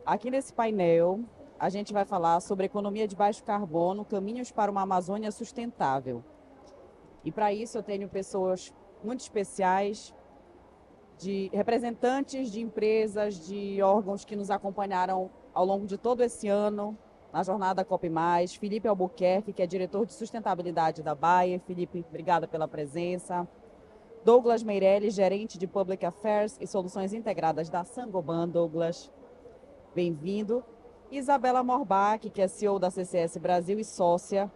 Aqui nesse painel, a gente vai falar sobre economia de baixo carbono, caminhos para uma Amazônia sustentável. E para isso eu tenho pessoas muito especiais, de representantes de empresas, de órgãos que nos acompanharam ao longo de todo esse ano na jornada COP+, Felipe Albuquerque, que é diretor de sustentabilidade da Bayer. Felipe, obrigada pela presença. Douglas Meirelles, gerente de Public Affairs e Soluções Integradas da Sangoban. Douglas, bem-vindo. Isabela Morbach, que é CEO da CCS Brasil e sócia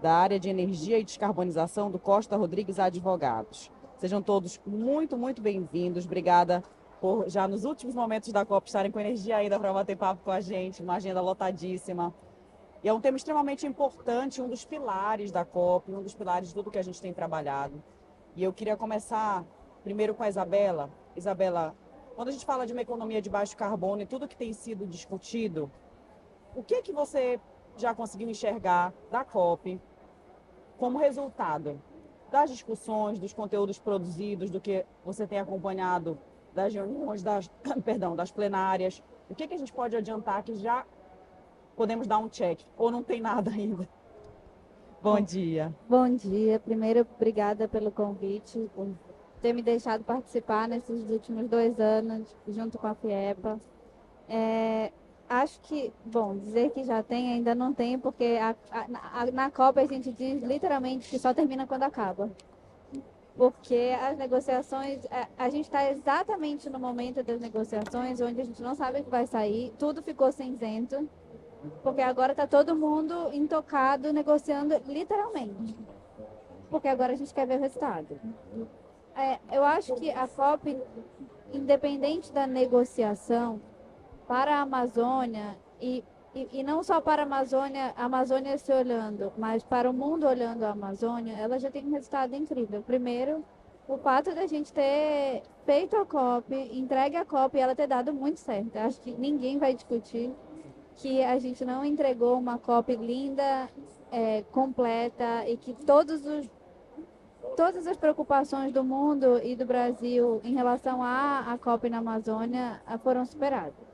da área de energia e descarbonização do Costa Rodrigues Advogados. Sejam todos muito bem-vindos. Obrigada por, já nos últimos momentos da COP, estarem com energia ainda para bater papo com a gente, uma agenda lotadíssima. E é um tema extremamente importante, um dos pilares da COP, um dos pilares de tudo que a gente tem trabalhado. E eu queria começar primeiro com a Isabela. Isabela, quando a gente fala de uma economia de baixo carbono e tudo que tem sido discutido, o que você já conseguiu enxergar da COP como resultado das discussões, dos conteúdos produzidos, do que você tem acompanhado das reuniões, das plenárias? O que a gente pode adiantar que já podemos dar um check, ou não tem nada ainda? Bom Bom, dia. bom dia. Primeiro, obrigada pelo convite, por ter me deixado participar nesses últimos 2 anos, junto com a FIEPA. Acho que, bom, dizer que já tem, ainda não tem, porque na Copa a gente diz literalmente que só termina quando acaba. Porque as negociações, a gente está exatamente no momento das negociações, onde a gente não sabe o que vai sair, tudo ficou cinzento, porque agora está todo mundo intocado, negociando literalmente. Porque agora a gente quer ver o resultado. Eu acho que a COP, independente da negociação, para a Amazônia, e não só para a Amazônia se olhando, mas para o mundo olhando a Amazônia, ela já tem um resultado incrível. Primeiro, o fato da gente ter feito a COP, entregue a COP e ela ter dado muito certo. Acho que ninguém vai discutir que a gente não entregou uma COP linda, completa, e que todas as preocupações do mundo e do Brasil em relação à COP na Amazônia foram superadas.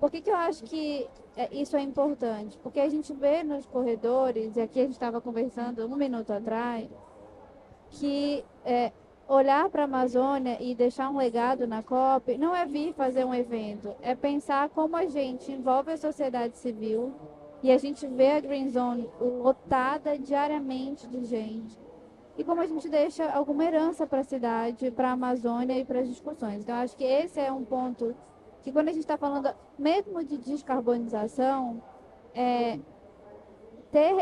Por que eu acho que isso é importante? Porque a gente vê nos corredores, e aqui a gente estava conversando 1 minuto atrás, que olhar para a Amazônia e deixar um legado na COP não é vir fazer um evento, é pensar como a gente envolve a sociedade civil e a gente vê a Green Zone lotada diariamente de gente e como a gente deixa alguma herança para a cidade, para a Amazônia e para as discussões. Então, acho que esse é um ponto que, quando a gente está falando mesmo de descarbonização, ter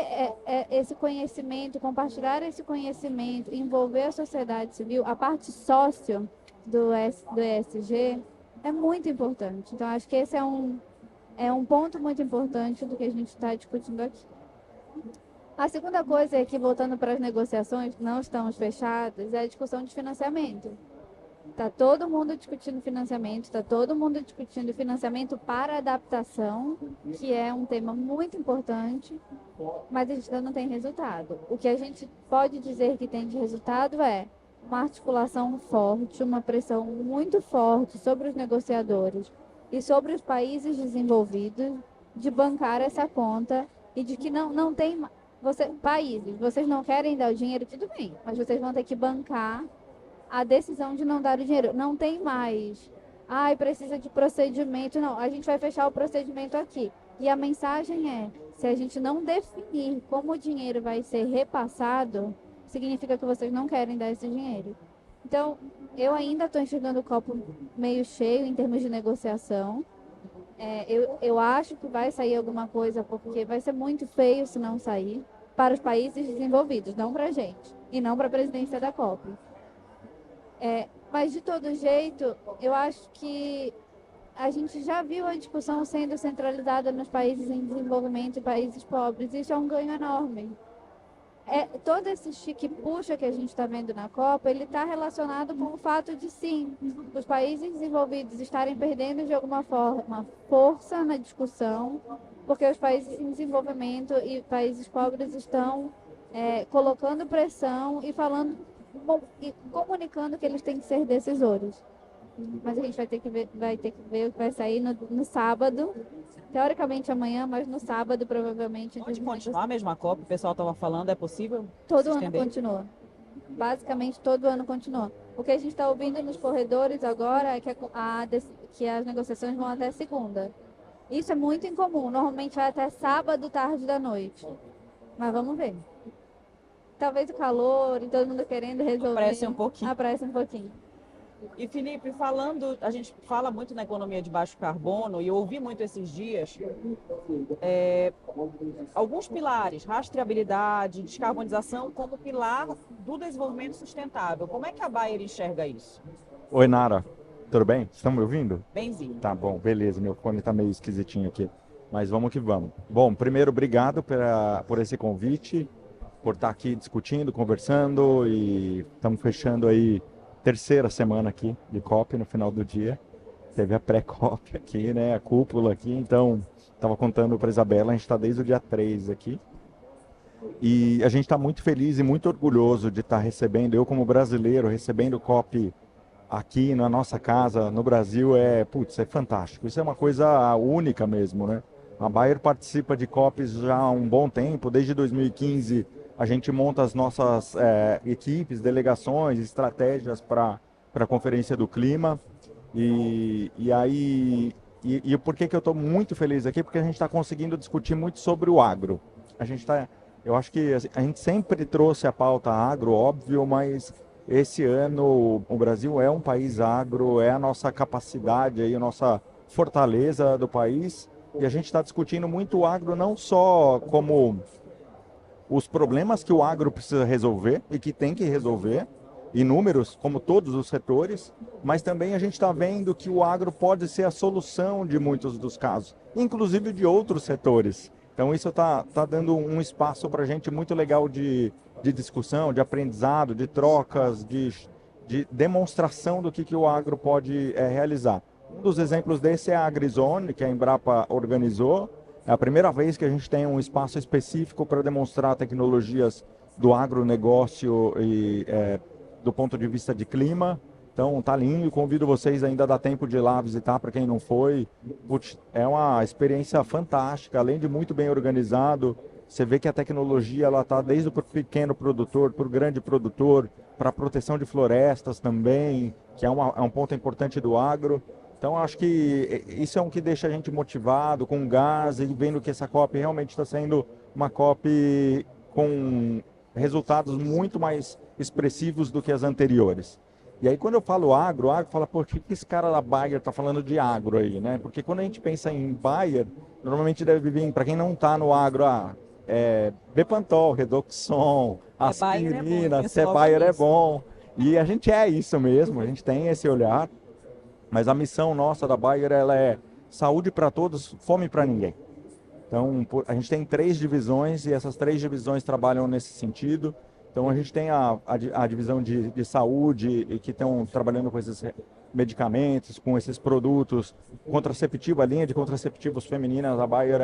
esse conhecimento, compartilhar esse conhecimento, envolver a sociedade civil, a parte sócio do ESG, é muito importante. Então, acho que esse é um ponto muito importante do que a gente está discutindo aqui. A segunda coisa é que, voltando para as negociações que não estamos fechadas, é a discussão de financiamento. Está todo mundo discutindo financiamento, está todo mundo discutindo financiamento para adaptação, que é um tema muito importante, mas a gente ainda não tem resultado. O que a gente pode dizer que tem de resultado é uma articulação forte, uma pressão muito forte sobre os negociadores e sobre os países desenvolvidos de bancar essa conta e de que não tem países, vocês não querem dar o dinheiro, tudo bem, mas vocês vão ter que bancar a decisão de não dar o dinheiro. Não tem mais. Ai, precisa de procedimento. Não, a gente vai fechar o procedimento aqui. E a mensagem é: se a gente não definir como o dinheiro vai ser repassado, significa que vocês não querem dar esse dinheiro. Então, eu ainda estou enxergando o copo meio cheio em termos de negociação. Eu acho que vai sair alguma coisa, porque vai ser muito feio se não sair para os países desenvolvidos, não para a gente, e não para a presidência da COP. Mas, de todo jeito, eu acho que a gente já viu a discussão sendo centralizada nos países em desenvolvimento e países pobres. Isso é um ganho enorme. Todo esse chique-puxa que a gente está vendo na Copa, ele está relacionado com o fato de, sim, os países desenvolvidos estarem perdendo, de alguma forma, força na discussão, porque os países em desenvolvimento e países pobres estão colocando pressão e falando e comunicando que eles têm que ser decisores. mas a gente vai ter que ver o que vai sair no sábado. Teoricamente amanhã, mas no sábado provavelmente. Pode continuar a mesma COP? O pessoal estava falando, é possível Todo se ano estender? continua. Basicamente todo ano continua. O que a gente está ouvindo nos corredores agora é que as negociações vão até segunda. Isso é muito incomum. Normalmente vai até sábado, tarde da noite. Mas vamos ver. Talvez o calor e todo mundo querendo resolver. Apresse um pouquinho. Apresse um pouquinho. E Felipe, falando, a gente fala muito na economia de baixo carbono e eu ouvi muito esses dias alguns pilares, rastreabilidade, descarbonização como pilar do desenvolvimento sustentável. Como é que a Bayer enxerga isso? Oi, Nara. Tudo bem? Estão me ouvindo? Benzinho. Tá bom, beleza. Meu fone tá meio esquisitinho aqui. Mas vamos que vamos. Bom, primeiro, obrigado por esse convite, por estar aqui discutindo, conversando e estamos fechando aí terceira semana aqui de COP no final do dia. Teve a pré-COP aqui, né? A cúpula aqui. Então, estava contando para a Isabela, a gente está desde o dia 3 aqui. E a gente está muito feliz e muito orgulhoso de estar recebendo, eu como brasileiro, recebendo o COP aqui na nossa casa, no Brasil, é fantástico. Isso é uma coisa única mesmo, né? A Bayer participa de COPs já há um bom tempo, desde 2015 a gente monta as nossas equipes, delegações, estratégias para a Conferência do Clima. E por que eu estou muito feliz aqui? Porque a gente está conseguindo discutir muito sobre o agro. Eu acho que a gente sempre trouxe a pauta agro, óbvio, mas esse ano o Brasil é um país agro, é a nossa capacidade, aí, a nossa fortaleza do país. E a gente está discutindo muito o agro não só como os problemas que o agro precisa resolver e que tem que resolver, inúmeros, como todos os setores, mas também a gente está vendo que o agro pode ser a solução de muitos dos casos, inclusive de outros setores. Então isso está dando um espaço para a gente muito legal de discussão, de aprendizado, de trocas, de demonstração do que o agro pode realizar. Um dos exemplos desse é a AgriZone, que a Embrapa organizou. É a primeira vez que a gente tem um espaço específico para demonstrar tecnologias do agronegócio e do ponto de vista de clima. Então tá lindo, convido vocês, ainda dá tempo de ir lá visitar para quem não foi. Putz, é uma experiência fantástica, além de muito bem organizado. Você vê que a tecnologia ela tá desde o pequeno produtor para o grande produtor, para a proteção de florestas também, que é um ponto importante do agro. Então acho que isso é um que deixa a gente motivado, com gás, e vendo que essa COP realmente está sendo uma COP com resultados muito mais expressivos do que as anteriores. E aí quando eu falo agro fala, por que esse cara da Bayer está falando de agro aí, né? Porque quando a gente pensa em Bayer, normalmente deve vir, para quem não está no agro, Bepantol, Redoxon, aspirina, se Bayer é bom. E a gente é isso mesmo, a gente tem esse olhar. Mas a missão nossa da Bayer ela é saúde para todos, fome para ninguém. Então, a gente tem 3 divisões e essas 3 divisões trabalham nesse sentido. Então, a gente tem a divisão de saúde e que estão trabalhando com esses medicamentos, com esses produtos contraceptivos, a linha de contraceptivos femininas. A Bayer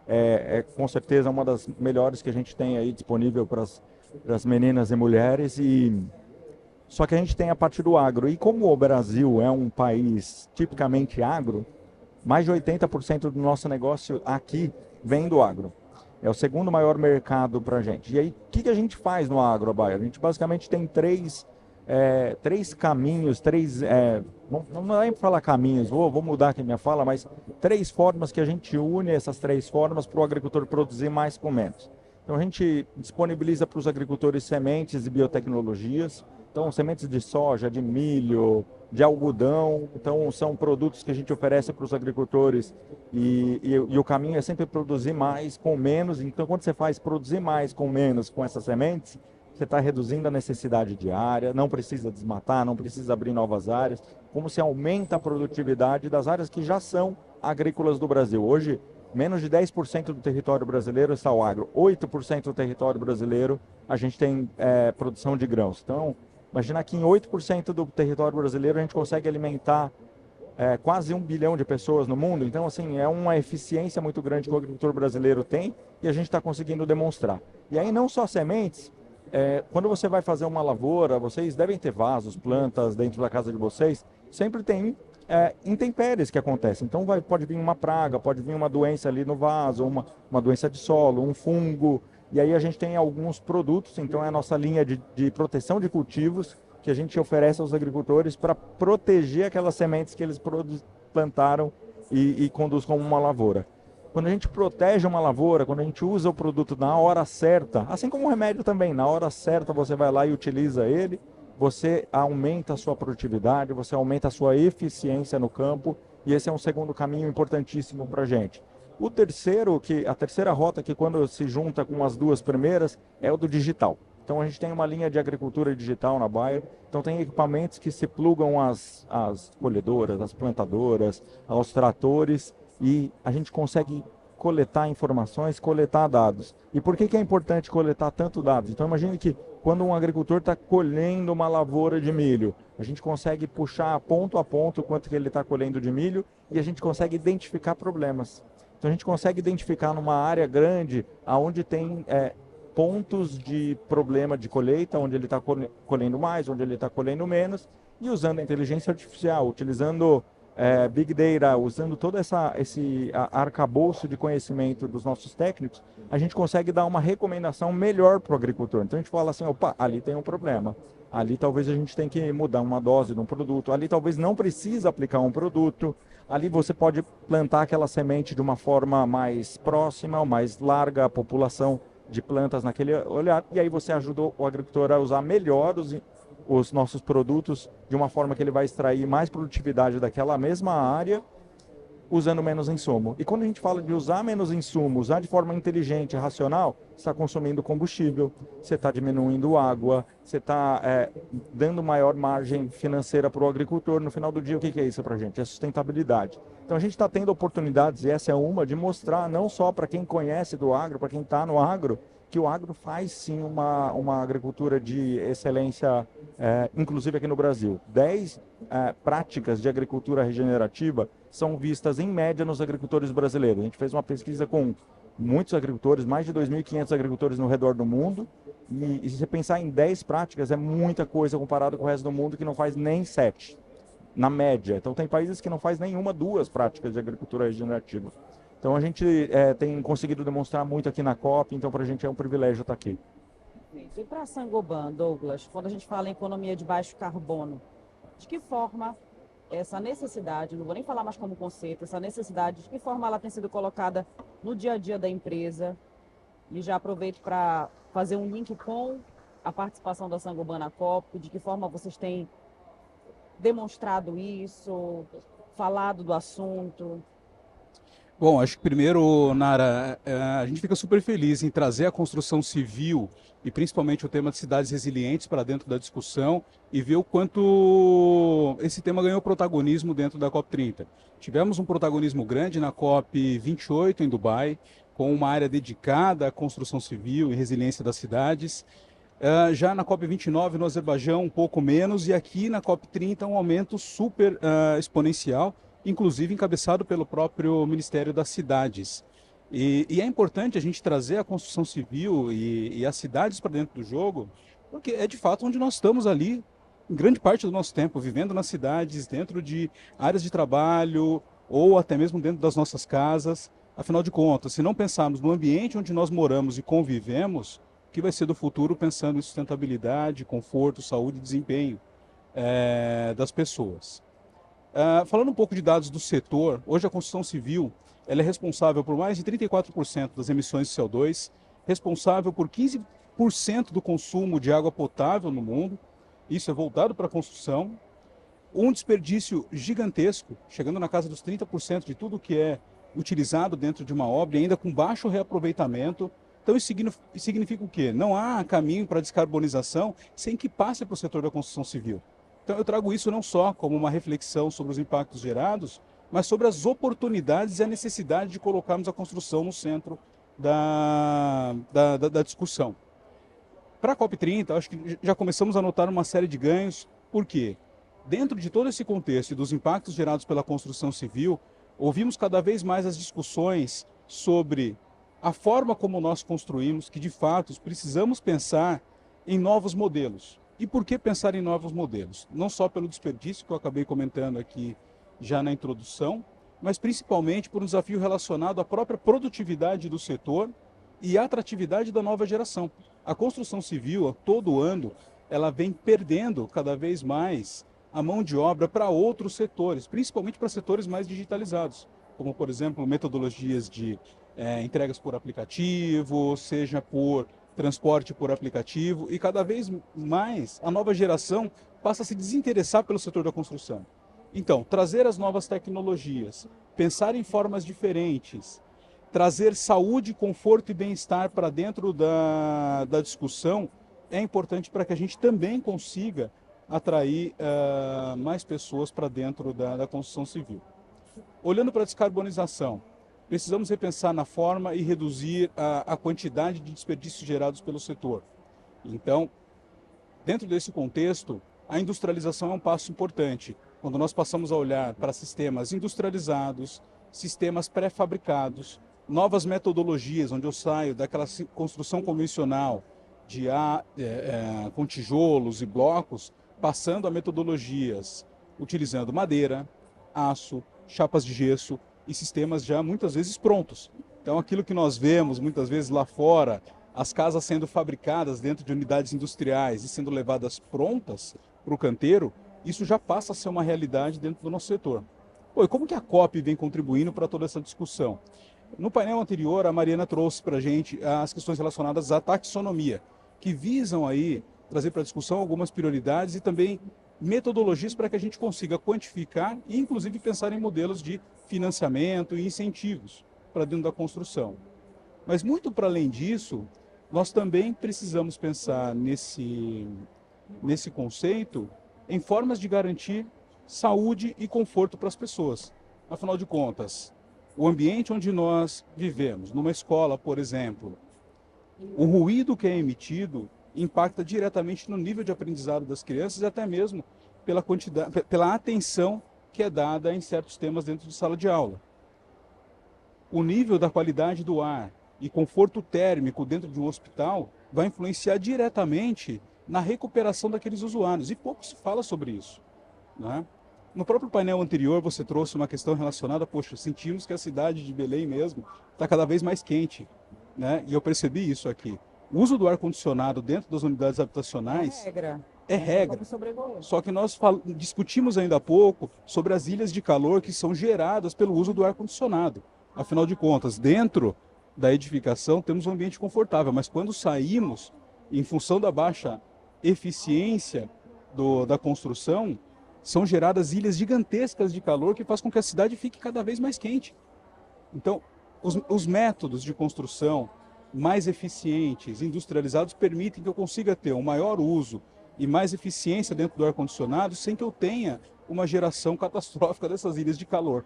é com certeza uma das melhores que a gente tem aí disponível para as meninas e mulheres. Só que a gente tem a parte do agro. E como o Brasil é um país tipicamente agro, mais de 80% do nosso negócio aqui vem do agro. É o segundo maior mercado para a gente. E aí, o que a gente faz no agro, Bayer? A gente basicamente tem três caminhos, não dá para falar caminhos, vou mudar aqui minha fala, mas 3 formas que a gente une essas 3 formas para o agricultor produzir mais com menos. Então, a gente disponibiliza para os agricultores sementes e biotecnologias. Então, sementes de soja, de milho, de algodão. Então, são produtos que a gente oferece para os agricultores e o caminho é sempre produzir mais com menos. Então, quando você faz produzir mais com menos com essas sementes, você está reduzindo a necessidade de área, não precisa desmatar, não precisa abrir novas áreas. Como se aumenta a produtividade das áreas que já são agrícolas do Brasil. Hoje, menos de 10% do território brasileiro está o agro. 8% do território brasileiro a gente tem produção de grãos. Então, imagina que em 8% do território brasileiro a gente consegue alimentar quase 1 bilhão de pessoas no mundo. Então, assim, é uma eficiência muito grande que o agricultor brasileiro tem e a gente está conseguindo demonstrar. E aí, não só sementes, quando você vai fazer uma lavoura, vocês devem ter vasos, plantas dentro da casa de vocês, sempre tem intempéries que acontecem. Então pode vir uma praga, pode vir uma doença ali no vaso, uma doença de solo, um fungo. E aí a gente tem alguns produtos, então é a nossa linha de proteção de cultivos que a gente oferece aos agricultores para proteger aquelas sementes que eles plantaram e conduz como uma lavoura. Quando a gente protege uma lavoura, quando a gente usa o produto na hora certa, assim como o remédio também, na hora certa você vai lá e utiliza ele, você aumenta a sua produtividade, você aumenta a sua eficiência no campo, e esse é um segundo caminho importantíssimo para a gente. A terceira rota, que quando se junta com as duas primeiras, é o do digital. Então a gente tem uma linha de agricultura digital na Bayer, então tem equipamentos que se plugam às colhedoras, às plantadoras, aos tratores, e a gente consegue coletar informações, coletar dados. E por que é importante coletar tanto dados? Então imagine que quando um agricultor está colhendo uma lavoura de milho, a gente consegue puxar ponto a ponto quanto que ele está colhendo de milho e a gente consegue identificar problemas. Então a gente consegue identificar numa área grande aonde tem pontos de problema de colheita, onde ele está colhendo mais, onde ele está colhendo menos, e usando a inteligência artificial, utilizando Big Data, usando todo esse arcabouço de conhecimento dos nossos técnicos, a gente consegue dar uma recomendação melhor para o agricultor. Então a gente fala assim, opa, ali tem um problema, ali talvez a gente tenha que mudar uma dose de um produto, ali talvez não precisa aplicar um produto, ali você pode plantar aquela semente de uma forma mais próxima, mais larga, a população de plantas naquele olhar, e aí você ajuda o agricultor a usar melhor os nossos produtos de uma forma que ele vai extrair mais produtividade daquela mesma área, usando menos insumo. E quando a gente fala de usar menos insumo, usar de forma inteligente e racional, você está consumindo combustível, você está diminuindo água, você está dando maior margem financeira para o agricultor. No final do dia, o que é isso para a gente? É sustentabilidade. Então a gente está tendo oportunidades, e essa é uma, de mostrar não só para quem conhece do agro, para quem está no agro, que o agro faz sim uma agricultura de excelência, inclusive aqui no Brasil. 10 práticas de agricultura regenerativa são vistas em média nos agricultores brasileiros. A gente fez uma pesquisa com muitos agricultores, mais de 2.500 agricultores no redor do mundo, e se você pensar em 10 práticas, é muita coisa comparado com o resto do mundo que não faz nem 7, na média. Então tem países que não faz nenhuma, 2 práticas de agricultura regenerativa. Então a gente tem conseguido demonstrar muito aqui na COP, então para a gente é um privilégio estar aqui. E para a Saint-Gobain, Douglas, quando a gente fala em economia de baixo carbono, de que forma essa necessidade, não vou nem falar mais como conceito, essa necessidade, de que forma ela tem sido colocada no dia a dia da empresa? E já aproveito para fazer um link com a participação da Saint-Gobain na COP, de que forma vocês têm demonstrado isso, falado do assunto? Bom, acho que primeiro, Nara, a gente fica super feliz em trazer a construção civil e principalmente o tema de cidades resilientes para dentro da discussão e ver o quanto esse tema ganhou protagonismo dentro da COP30. Tivemos um protagonismo grande na COP28 em Dubai, com uma área dedicada à construção civil e resiliência das cidades. Já na COP29 no Azerbaijão um pouco menos, e aqui na COP30 um aumento super exponencial, inclusive encabeçado pelo próprio Ministério das Cidades. E é importante a gente trazer a construção civil e as cidades para dentro do jogo, porque é de fato onde nós estamos ali, em grande parte do nosso tempo, vivendo nas cidades, dentro de áreas de trabalho, ou até mesmo dentro das nossas casas. Afinal de contas, se não pensarmos no ambiente onde nós moramos e convivemos, o que vai ser do futuro pensando em sustentabilidade, conforto, saúde e desempenho das pessoas. Falando um pouco de dados do setor, hoje a construção civil ela é responsável por mais de 34% das emissões de CO2, responsável por 15% do consumo de água potável no mundo, isso é voltado para a construção, um desperdício gigantesco, chegando na casa dos 30% de tudo que é utilizado dentro de uma obra, e ainda com baixo reaproveitamento. Então isso significa o quê? Não há caminho para descarbonização sem que passe para o setor da construção civil. Então eu trago isso não só como uma reflexão sobre os impactos gerados, mas sobre as oportunidades e a necessidade de colocarmos a construção no centro da discussão. Para a COP30, acho que já começamos a notar uma série de ganhos. Por quê? Dentro de todo esse contexto e dos impactos gerados pela construção civil, ouvimos cada vez mais as discussões sobre a forma como nós construímos, que de fato precisamos pensar em novos modelos. E por que pensar em novos modelos? Não só pelo desperdício, que eu acabei comentando aqui já na introdução, mas principalmente por um desafio relacionado à própria produtividade do setor e à atratividade da nova geração. A construção civil, a todo ano, ela vem perdendo cada vez mais a mão de obra para outros setores, principalmente para setores mais digitalizados, como, por exemplo, metodologias de entregas por aplicativo, seja por transporte por aplicativo, e cada vez mais a nova geração passa a se desinteressar pelo setor da construção. Então, trazer as novas tecnologias, pensar em formas diferentes, trazer saúde, conforto e bem-estar para dentro da discussão é importante para que a gente também consiga atrair mais pessoas para dentro da construção civil. Olhando para a descarbonização, precisamos repensar na forma e reduzir a quantidade de desperdícios gerados pelo setor. Então, dentro desse contexto, a industrialização é um passo importante. Quando nós passamos a olhar para sistemas industrializados, sistemas pré-fabricados, novas metodologias, onde eu saio daquela construção convencional com tijolos e blocos, passando a metodologias utilizando madeira, aço, chapas de gesso e sistemas já muitas vezes prontos. Então, aquilo que nós vemos muitas vezes lá fora, as casas sendo fabricadas dentro de unidades industriais e sendo levadas prontas para o canteiro, isso já passa a ser uma realidade dentro do nosso setor. E como que a COP vem contribuindo para toda essa discussão? No painel anterior, a Mariana trouxe para a gente as questões relacionadas à taxonomia, que visam aí trazer para a discussão algumas prioridades e também metodologias para que a gente consiga quantificar e, inclusive, pensar em modelos de financiamento e incentivos para dentro da construção. Mas, muito para além disso, nós também precisamos pensar nesse conceito em formas de garantir saúde e conforto para as pessoas. Afinal de contas, o ambiente onde nós vivemos, numa escola, por exemplo, o ruído que é emitido impacta diretamente no nível de aprendizado das crianças e até mesmo pela atenção que é dada em certos temas dentro de sala de aula. O nível da qualidade do ar e conforto térmico dentro de um hospital vai influenciar diretamente na recuperação daqueles usuários, e pouco se fala sobre isso, né? No próprio painel anterior você trouxe uma questão relacionada, sentimos que a cidade de Belém mesmo está cada vez mais quente, né? E eu percebi isso aqui. O uso do ar-condicionado dentro das unidades habitacionais é regra. Só que nós discutimos ainda há pouco sobre as ilhas de calor que são geradas pelo uso do ar-condicionado. Afinal de contas, dentro da edificação temos um ambiente confortável, mas quando saímos, em função da baixa eficiência da construção, são geradas ilhas gigantescas de calor que faz com que a cidade fique cada vez mais quente. Então, os métodos de construção mais eficientes, industrializados, permitem que eu consiga ter um maior uso e mais eficiência dentro do ar-condicionado sem que eu tenha uma geração catastrófica dessas ilhas de calor,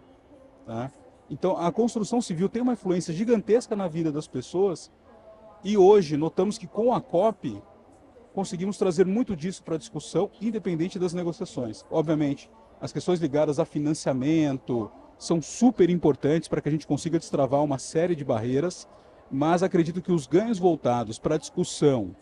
tá? Então, a construção civil tem uma influência gigantesca na vida das pessoas e hoje notamos que com a COP conseguimos trazer muito disso para a discussão, independente das negociações. Obviamente, as questões ligadas a financiamento são super importantes para que a gente consiga destravar uma série de barreiras, mas acredito que os ganhos voltados para a discussão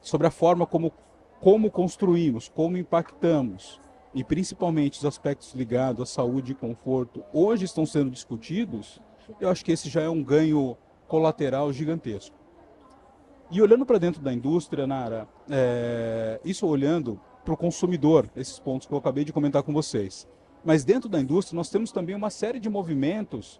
sobre a forma como construímos, como impactamos, e principalmente os aspectos ligados à saúde e conforto, hoje estão sendo discutidos, eu acho que esse já é um ganho colateral gigantesco. E olhando para dentro da indústria, Nara, isso olhando para o consumidor, esses pontos que eu acabei de comentar com vocês. Mas dentro da indústria nós temos também uma série de movimentos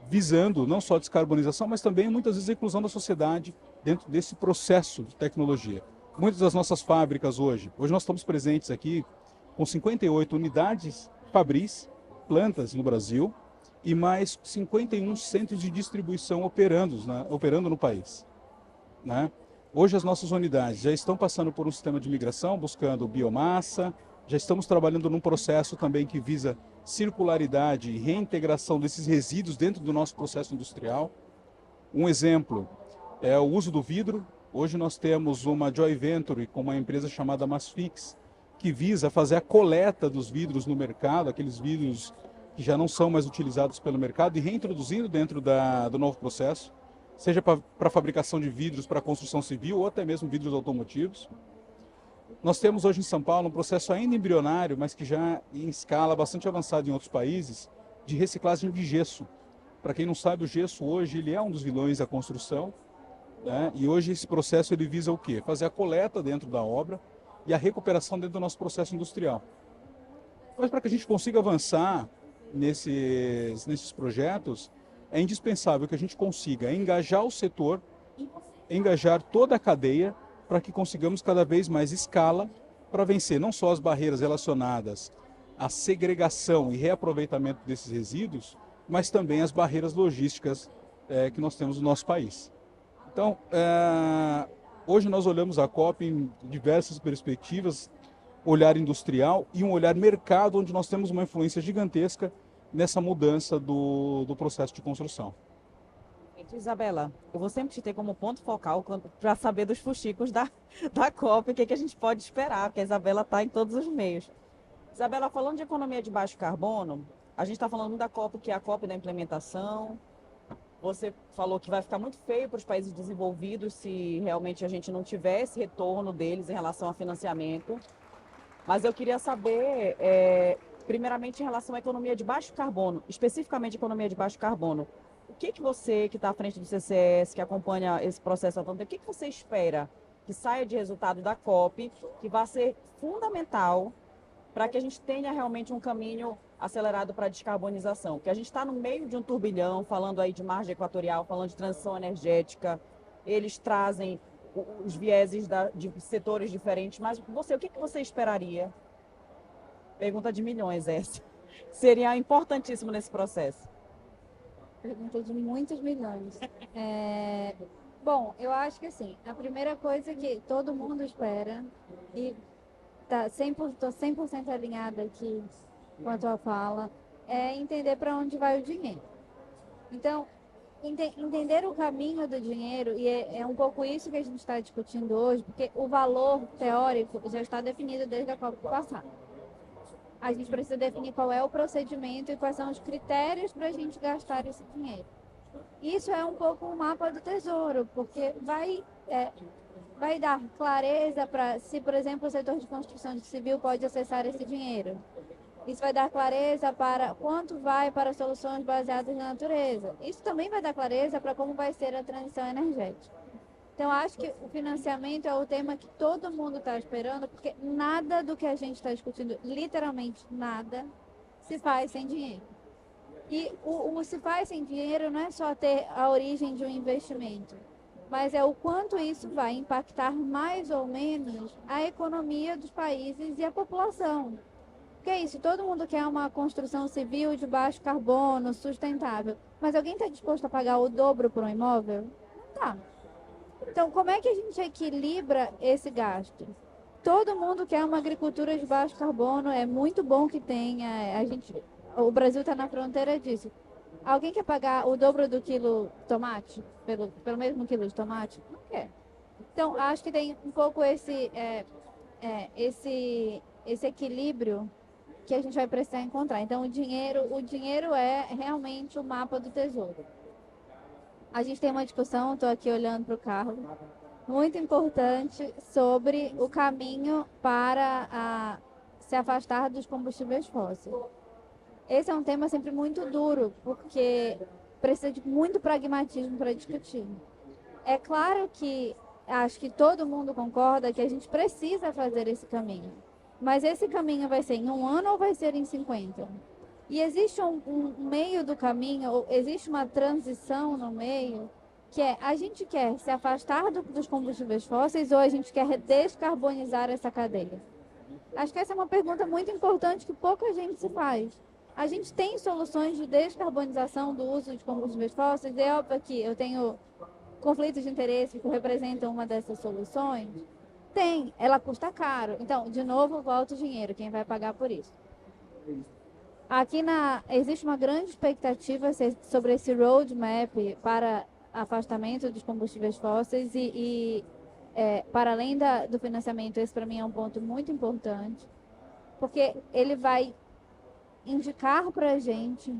visando não só a descarbonização, mas também muitas vezes a inclusão da sociedade dentro desse processo de tecnologia. Muitas das nossas fábricas hoje nós estamos presentes aqui com 58 unidades fabris, plantas no Brasil, e mais 51 centros de distribuição operando no país, né? Hoje as nossas unidades já estão passando por um sistema de migração, buscando biomassa, já estamos trabalhando num processo também que visa circularidade e reintegração desses resíduos dentro do nosso processo industrial. Um exemplo é o uso do vidro. Hoje nós temos uma joint venture com uma empresa chamada Masfix, que visa fazer a coleta dos vidros no mercado, aqueles vidros que já não são mais utilizados pelo mercado, e reintroduzindo dentro do novo processo. seja para a fabricação de vidros para a construção civil ou até mesmo vidros automotivos. Nós temos hoje em São Paulo um processo ainda embrionário, mas que já em escala bastante avançada em outros países, de reciclagem de gesso. Para quem não sabe, o gesso hoje ele é um dos vilões da construção, né? E hoje esse processo ele visa o quê? Fazer a coleta dentro da obra e a recuperação dentro do nosso processo industrial. Mas para que a gente consiga avançar nesses projetos, é indispensável que a gente consiga engajar o setor, engajar toda a cadeia, para que consigamos cada vez mais escala para vencer não só as barreiras relacionadas à segregação e reaproveitamento desses resíduos, mas também as barreiras logísticas que nós temos no nosso país. Então, hoje nós olhamos a COP em diversas perspectivas, olhar industrial e um olhar mercado, onde nós temos uma influência gigantesca nessa mudança do processo de construção. Isabela, eu vou sempre te ter como ponto focal para saber dos fuxicos da COP, o que a gente pode esperar, porque a Isabela está em todos os meios. Isabela, falando de economia de baixo carbono, a gente está falando da COP, que é a COP da implementação. Você falou que vai ficar muito feio para os países desenvolvidos se realmente a gente não tiver esse retorno deles em relação ao financiamento. Mas eu queria saber, primeiramente, em relação à economia de baixo carbono, especificamente economia de baixo carbono. O que você, que está à frente do CCS, que acompanha esse processo há tanto tempo, o que você espera que saia de resultado da COP, que vai ser fundamental para que a gente tenha realmente um caminho acelerado para a descarbonização? Porque a gente está no meio de um turbilhão, falando aí de margem equatorial, falando de transição energética, eles trazem os vieses de setores diferentes, mas o que você esperaria? Pergunta de milhões essa. Seria importantíssimo nesse processo. Pergunta de muitos milhões. Bom, eu acho que assim, a primeira coisa que todo mundo espera, e tô 100% alinhada aqui com a tua fala, é entender para onde vai o dinheiro. Então, entender o caminho do dinheiro, e é um pouco isso que a gente está discutindo hoje, porque o valor teórico já está definido desde a COP passada. A gente precisa definir qual é o procedimento e quais são os critérios para a gente gastar esse dinheiro. Isso é um pouco um mapa do tesouro, porque vai dar clareza para se, por exemplo, o setor de construção civil pode acessar esse dinheiro. Isso vai dar clareza para quanto vai para soluções baseadas na natureza. Isso também vai dar clareza para como vai ser a transição energética. Então, acho que o financiamento é o tema que todo mundo está esperando, porque nada do que a gente está discutindo, literalmente nada, se faz sem dinheiro. E o se faz sem dinheiro não é só ter a origem de um investimento, mas é o quanto isso vai impactar mais ou menos a economia dos países e a população. Porque é isso, todo mundo quer uma construção civil de baixo carbono, sustentável, mas alguém está disposto a pagar o dobro por um imóvel? Não está. Então, como é que a gente equilibra esse gasto? Todo mundo quer uma agricultura de baixo carbono, é muito bom que tenha. O Brasil está na fronteira disso. Alguém quer pagar o dobro do quilo de tomate, pelo mesmo quilo de tomate? Não quer. Então, acho que tem um pouco esse equilíbrio que a gente vai precisar encontrar. Então, o dinheiro é realmente o mapa do tesouro. A gente tem uma discussão, estou aqui olhando para o carro, muito importante sobre o caminho para se afastar dos combustíveis fósseis. Esse é um tema sempre muito duro, porque precisa de muito pragmatismo para discutir. É claro que acho que todo mundo concorda que a gente precisa fazer esse caminho, mas esse caminho vai ser em 1 ano ou vai ser em 50? E existe um meio do caminho, existe uma transição no meio, que a gente quer se afastar dos combustíveis fósseis ou a gente quer descarbonizar essa cadeia? Acho que essa é uma pergunta muito importante que pouca gente se faz. A gente tem soluções de descarbonização do uso de combustíveis fósseis, é óbvio que eu tenho conflitos de interesse que representam uma dessas soluções. Tem, ela custa caro. Então, de novo, volta o dinheiro, quem vai pagar por isso? Aqui existe uma grande expectativa sobre esse roadmap para afastamento dos combustíveis fósseis para além do financiamento, esse para mim é um ponto muito importante, porque ele vai indicar para a gente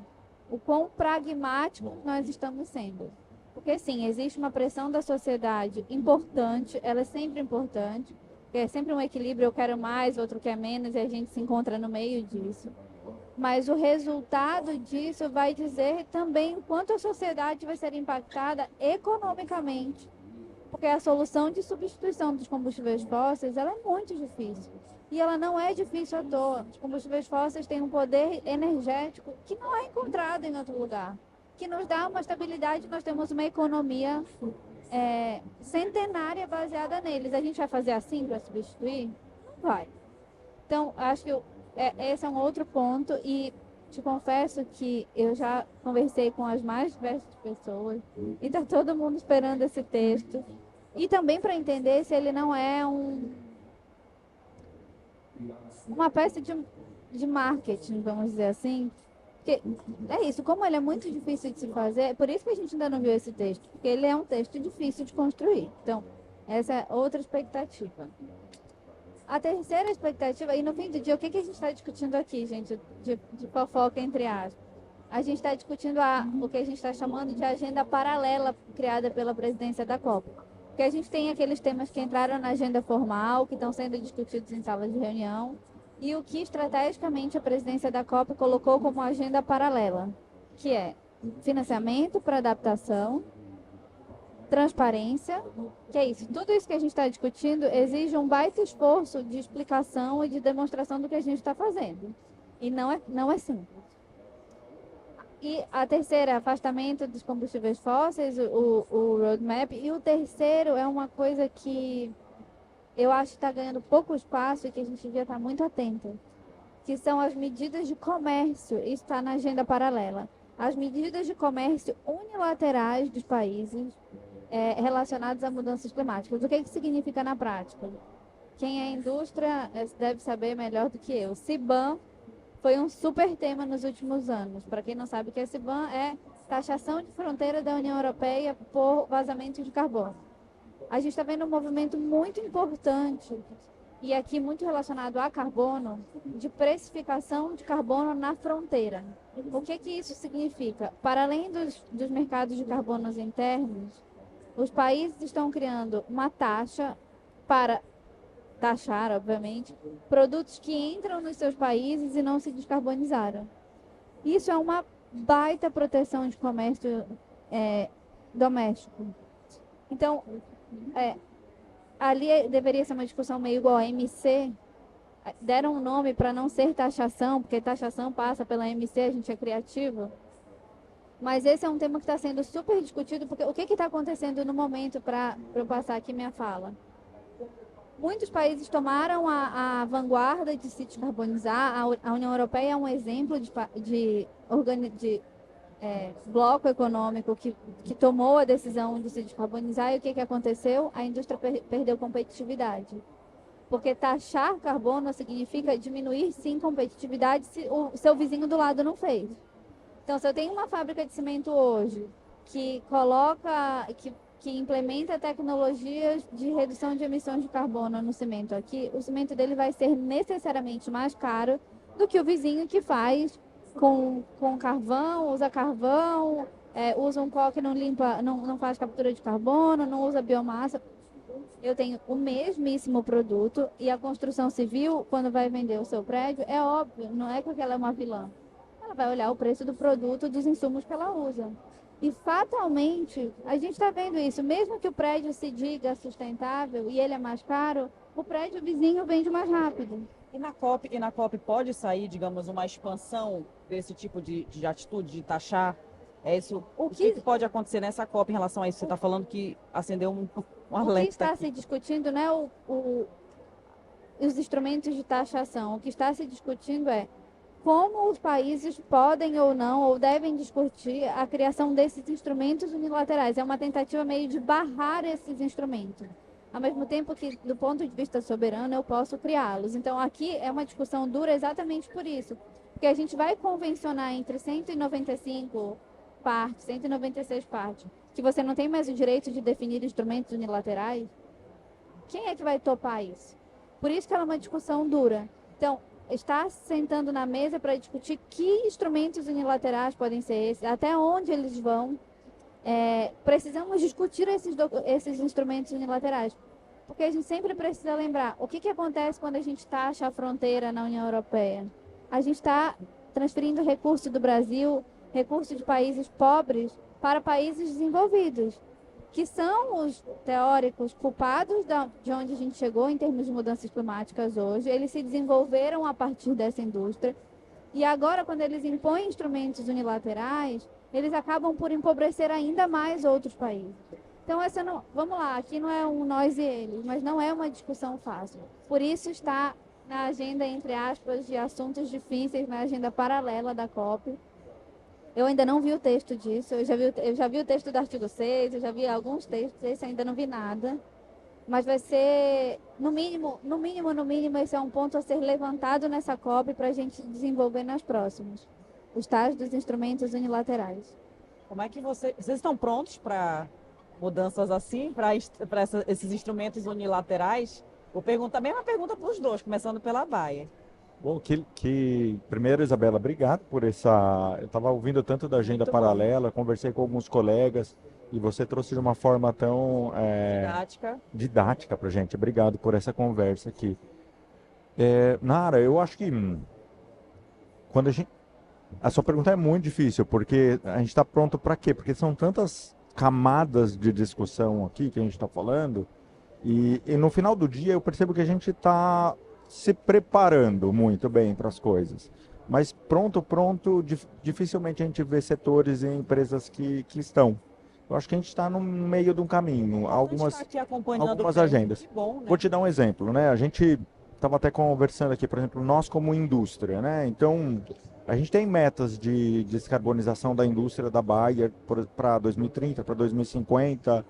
o quão pragmático nós estamos sendo. Porque, sim, existe uma pressão da sociedade importante, ela é sempre importante, é sempre um equilíbrio, eu quero mais, outro quer menos, e a gente se encontra no meio disso. Mas o resultado disso vai dizer também o quanto a sociedade vai ser impactada economicamente. Porque a solução de substituição dos combustíveis fósseis, ela é muito difícil. E ela não é difícil à toa. Os combustíveis fósseis têm um poder energético que não é encontrado em outro lugar, que nos dá uma estabilidade. Nós temos uma economia centenária baseada neles. A gente vai fazer assim para substituir? Não vai. Então, acho que esse é um outro ponto. E te confesso que eu já conversei com as mais diversas pessoas e está todo mundo esperando esse texto. E também para entender se ele não é uma peça de marketing, vamos dizer assim. Porque é isso, como ele é muito difícil de se fazer, é por isso que a gente ainda não viu esse texto, porque ele é um texto difícil de construir. Então, essa é outra expectativa. A terceira expectativa, e no fim do dia, o que a gente está discutindo aqui, gente, de fofoca entre aspas? A gente está discutindo o que a gente está chamando de agenda paralela criada pela presidência da COP. Porque a gente tem aqueles temas que entraram na agenda formal, que estão sendo discutidos em salas de reunião, e o que estrategicamente a presidência da COP colocou como agenda paralela, que é financiamento para adaptação, transparência, que é isso. Tudo isso que a gente está discutindo exige um baita esforço de explicação e de demonstração do que a gente está fazendo. E não é simples. E a terceira, afastamento dos combustíveis fósseis, o roadmap. E o terceiro é uma coisa que eu acho que está ganhando pouco espaço e que a gente devia estar muito atento, que são as medidas de comércio. Isso está na agenda paralela. As medidas de comércio unilaterais dos países relacionadas a mudanças climáticas. O que significa na prática? Quem é indústria deve saber melhor do que eu. CBAM foi um super tema nos últimos anos. Para quem não sabe o que é CBAM, é taxação de fronteira da União Europeia por vazamento de carbono. A gente está vendo um movimento muito importante, e aqui muito relacionado a carbono, de precificação de carbono na fronteira. O que isso significa? Para além dos mercados de carbonos internos, os países estão criando uma taxa para taxar, obviamente, produtos que entram nos seus países e não se descarbonizaram. Isso é uma baita proteção de comércio doméstico. Então, ali deveria ser uma discussão meio igual a MC. Deram um nome para não ser taxação, porque taxação passa pela MC, a gente é criativo. Mas esse é um tema que está sendo super discutido, porque o que está acontecendo no momento, para eu passar aqui minha fala? Muitos países tomaram a vanguarda de se descarbonizar. A União Europeia é um exemplo de bloco econômico que tomou a decisão de se descarbonizar. E o que aconteceu? A indústria perdeu competitividade. Porque taxar carbono significa diminuir, sim, competitividade se o seu vizinho do lado não fez. Então, se eu tenho uma fábrica de cimento hoje que implementa tecnologias de redução de emissões de carbono no cimento aqui, o cimento dele vai ser necessariamente mais caro do que o vizinho que faz com carvão, usa um coque, não faz captura de carbono, não usa biomassa. Eu tenho o mesmíssimo produto e a construção civil, quando vai vender o seu prédio, é óbvio, não é porque ela é uma vilã. Ela vai olhar o preço do produto, dos insumos que ela usa. E fatalmente, a gente está vendo isso, mesmo que o prédio se diga sustentável e ele é mais caro, o prédio vizinho vende mais rápido. E na COP pode sair, digamos, uma expansão desse tipo de atitude, de taxar? É isso? O que pode acontecer nessa COP em relação a isso? Você está falando que acendeu um alerta. O que está se discutindo não é os instrumentos de taxação. O que está se discutindo é como os países podem ou não, ou devem discutir a criação desses instrumentos unilaterais. É uma tentativa meio de barrar esses instrumentos. Ao mesmo tempo que, do ponto de vista soberano, eu posso criá-los. Então, aqui é uma discussão dura exatamente por isso. Porque a gente vai convencionar entre 195 partes, 196 partes, que você não tem mais o direito de definir instrumentos unilaterais. Quem é que vai topar isso? Por isso que ela é uma discussão dura. Então, está sentando na mesa para discutir que instrumentos unilaterais podem ser esses, até onde eles vão, precisamos discutir esses instrumentos unilaterais. Porque a gente sempre precisa lembrar o que acontece quando a gente taxa a fronteira na União Europeia. A gente está transferindo recursos do Brasil, recursos de países pobres, para países desenvolvidos, que são os teóricos culpados de onde a gente chegou em termos de mudanças climáticas hoje. Eles se desenvolveram a partir dessa indústria. E agora, quando eles impõem instrumentos unilaterais, eles acabam por empobrecer ainda mais outros países. Então, vamos lá, aqui não é um nós e eles, mas não é uma discussão fácil. Por isso está na agenda, entre aspas, de assuntos difíceis, na agenda paralela da COP. Eu ainda não vi o texto disso, eu já vi o texto do artigo 6, eu já vi alguns textos, esse ainda não vi nada. Mas vai ser, no mínimo, esse é um ponto a ser levantado nessa COP para a gente desenvolver nas próximas. Os tais dos instrumentos unilaterais. Como é que vocês estão prontos para mudanças assim, para esses instrumentos unilaterais? Vou perguntar a mesma pergunta para os dois, começando pela Bayer. Bom, primeiro, Isabela, obrigado por essa... Eu estava ouvindo tanto da agenda Muito paralela, conversei com alguns colegas e você trouxe de uma forma tão didática para a gente. Obrigado por essa conversa aqui. Nara, eu acho que quando a sua pergunta é muito difícil, porque a gente está pronto para quê? Porque são tantas camadas de discussão aqui que a gente está falando e no final do dia eu percebo que a gente está se preparando muito bem para as coisas. Mas pronto, dificilmente a gente vê setores e empresas que estão. Eu acho que a gente está no meio de um caminho, algumas agendas. Bom, né? Vou te dar um exemplo, né? A gente estava até conversando aqui, por exemplo, nós como indústria, né? Então, a gente tem metas de descarbonização da indústria da Bayer para 2030, para 2050.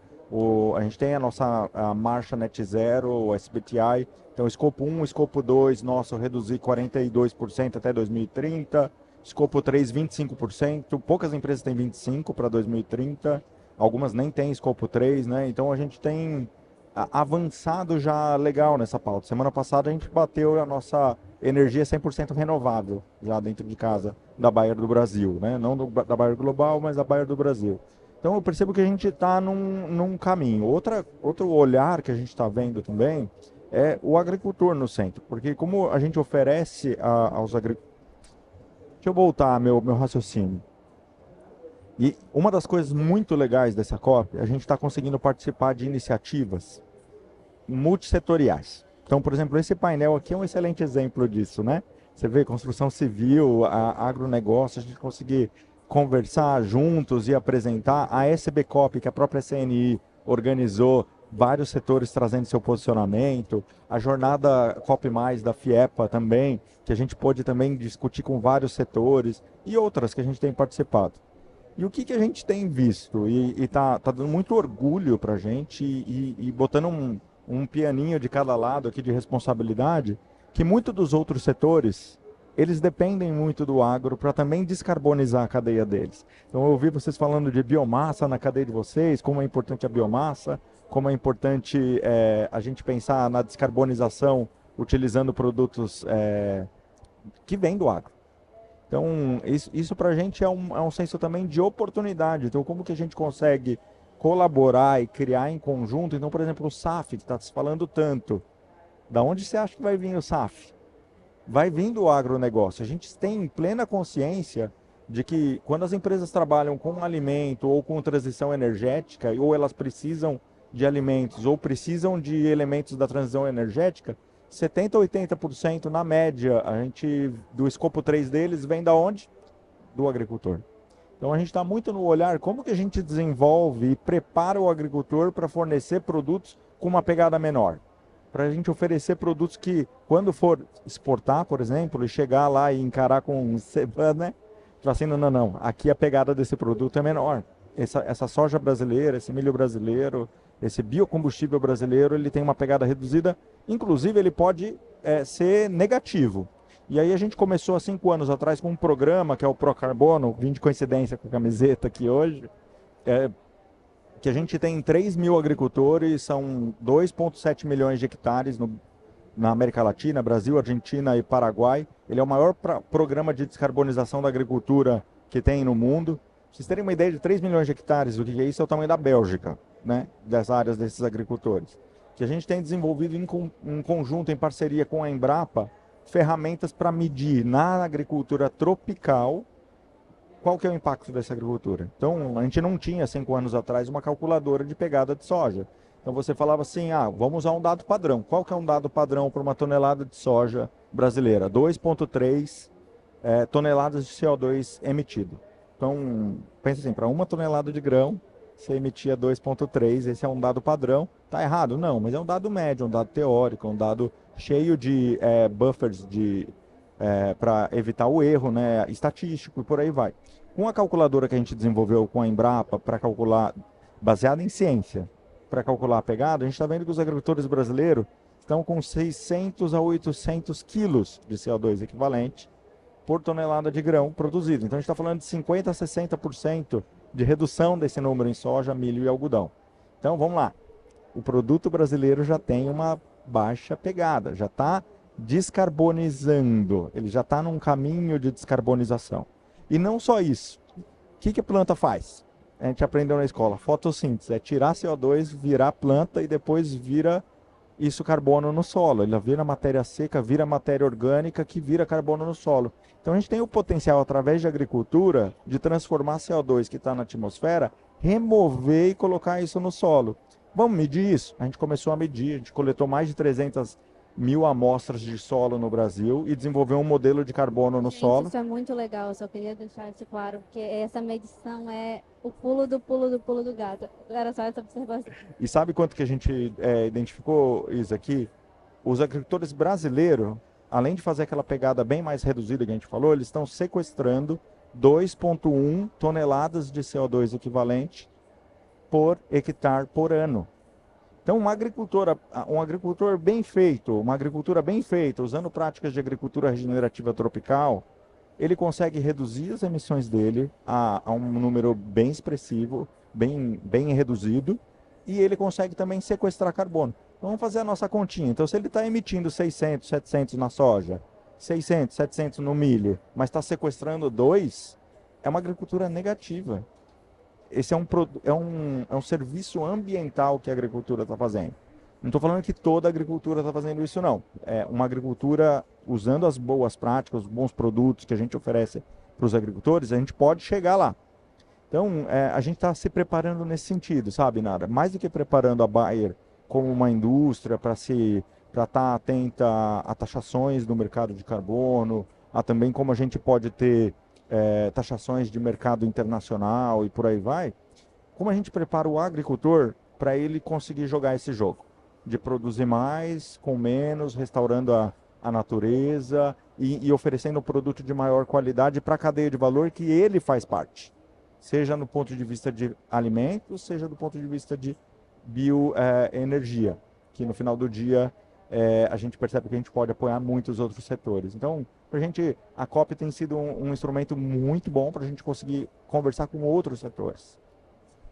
A gente tem a marcha Net Zero, o SBTI. Então, escopo 1, escopo 2, nosso reduzir 42% até 2030. Escopo 3, 25%. Poucas empresas têm 25% para 2030. Algumas nem têm escopo 3, né? Então, a gente tem avançado já legal nessa pauta. Semana passada, a gente bateu a nossa energia 100% renovável já dentro de casa da Bayer do Brasil, né? Não da Bayer Global, mas da Bayer do Brasil. Então, eu percebo que a gente está num caminho. Outro olhar que a gente está vendo também é o agricultor no centro, porque como a gente oferece aos agricultores... Deixa eu voltar meu raciocínio. E uma das coisas muito legais dessa COP, a gente está conseguindo participar de iniciativas multissetoriais. Então, por exemplo, esse painel aqui é um excelente exemplo disso, né? Você vê construção civil, agronegócio, a gente conseguir conversar juntos e apresentar. A SBCOP, que a própria CNI organizou, vários setores trazendo seu posicionamento, a jornada COP+, da FIEPA também, que a gente pôde também discutir com vários setores e outras que a gente tem participado. E o que a gente tem visto? E tá dando muito orgulho para a gente e botando um pianinho de cada lado aqui de responsabilidade, que muitos dos outros setores, eles dependem muito do agro para também descarbonizar a cadeia deles. Então eu ouvi vocês falando de biomassa na cadeia de vocês, como é importante a biomassa, como é importante a gente pensar na descarbonização utilizando produtos que vêm do agro. Então, isso para a gente é um senso também de oportunidade. Então, como que a gente consegue colaborar e criar em conjunto? Então, por exemplo, o SAF, que está se falando tanto. Da onde você acha que vai vir o SAF? Vai vir do agronegócio. A gente tem plena consciência de que quando as empresas trabalham com alimento ou com transição energética, ou elas precisam de alimentos ou precisam de elementos da transição energética, 70% a 80% na média, do escopo 3 deles vem da onde? Do agricultor. Então a gente está muito no olhar como que a gente desenvolve e prepara o agricultor para fornecer produtos com uma pegada menor. Para a gente oferecer produtos que, quando for exportar, por exemplo, e chegar lá e encarar com né? Tipo assim, não, aqui a pegada desse produto é menor. Essa soja brasileira, esse milho brasileiro, esse biocombustível brasileiro, ele tem uma pegada reduzida, inclusive ele pode ser negativo. E aí a gente começou há 5 anos atrás com um programa que é o Procarbono, vim de coincidência com a camiseta aqui hoje, que a gente tem 3 mil agricultores, são 2,7 milhões de hectares na América Latina, Brasil, Argentina e Paraguai. Ele é o maior programa de descarbonização da agricultura que tem no mundo. vocês terem uma ideia de 3 milhões de hectares, o que é isso? É o tamanho da Bélgica, né? Das áreas desses agricultores. Que a gente tem desenvolvido em conjunto, em parceria com a Embrapa, ferramentas para medir na agricultura tropical qual que é o impacto dessa agricultura. Então, a gente não tinha, 5 anos atrás, uma calculadora de pegada de soja. Então, você falava assim, vamos usar um dado padrão. Qual que é um dado padrão para uma tonelada de soja brasileira? 2,3 toneladas de CO2 emitido. Então, pensa assim, para uma tonelada de grão, você emitia 2,3, esse é um dado padrão. Está errado? Não, mas é um dado médio, um dado teórico, um dado cheio de buffers para evitar o erro, né, estatístico e por aí vai. Com a calculadora que a gente desenvolveu com a Embrapa para calcular, baseada em ciência, para calcular a pegada, a gente está vendo que os agricultores brasileiros estão com 600 a 800 quilos de CO2 equivalente por tonelada de grão produzido. Então a gente está falando de 50% a 60% de redução desse número em soja, milho e algodão. Então vamos lá, o produto brasileiro já tem uma baixa pegada, já está descarbonizando, ele já está num caminho de descarbonização. E não só isso, o que a planta faz? A gente aprendeu na escola, fotossíntese, é tirar CO2, virar planta e depois vira isso carbono no solo. Ele vira matéria seca, vira matéria orgânica que vira carbono no solo. Então a gente tem o potencial, através de agricultura, de transformar CO2 que está na atmosfera, remover e colocar isso no solo. Vamos medir isso? A gente começou a medir, a gente coletou mais de 300 mil amostras de solo no Brasil e desenvolveu um modelo de carbono no solo. Isso é muito legal, eu só queria deixar isso claro, porque essa medição é o pulo do pulo do pulo do gato. Era só essa observação. E sabe quanto que a gente identificou, Isa, aqui? Os agricultores brasileiros, além de fazer aquela pegada bem mais reduzida que a gente falou, eles estão sequestrando 2,1 toneladas de CO2 equivalente por hectare por ano. Então, um agricultor bem feito, uma agricultura bem feita, usando práticas de agricultura regenerativa tropical, ele consegue reduzir as emissões dele a um número bem expressivo, bem reduzido, e ele consegue também sequestrar carbono. Então, vamos fazer a nossa continha. Então, se ele está emitindo 600, 700 na soja, 600, 700 no milho, mas está sequestrando 2, é uma agricultura negativa. Esse é um serviço ambiental que a agricultura está fazendo. Não estou falando que toda a agricultura está fazendo isso, não. É uma agricultura usando as boas práticas, os bons produtos que a gente oferece para os agricultores, a gente pode chegar lá. Então, a gente está se preparando nesse sentido, sabe, Nara? Mais do que preparando a Bayer como uma indústria para estar atenta a taxações do mercado de carbono, a também como a gente pode ter taxações de mercado internacional e por aí vai, como a gente prepara o agricultor para ele conseguir jogar esse jogo, de produzir mais, com menos, restaurando a natureza e oferecendo um produto de maior qualidade para a cadeia de valor que ele faz parte, seja no ponto de vista de alimentos, seja do ponto de vista de bioenergia, que no final do dia a gente percebe que a gente pode apoiar muitos outros setores. Então, para a gente, a COP tem sido um instrumento muito bom para a gente conseguir conversar com outros setores.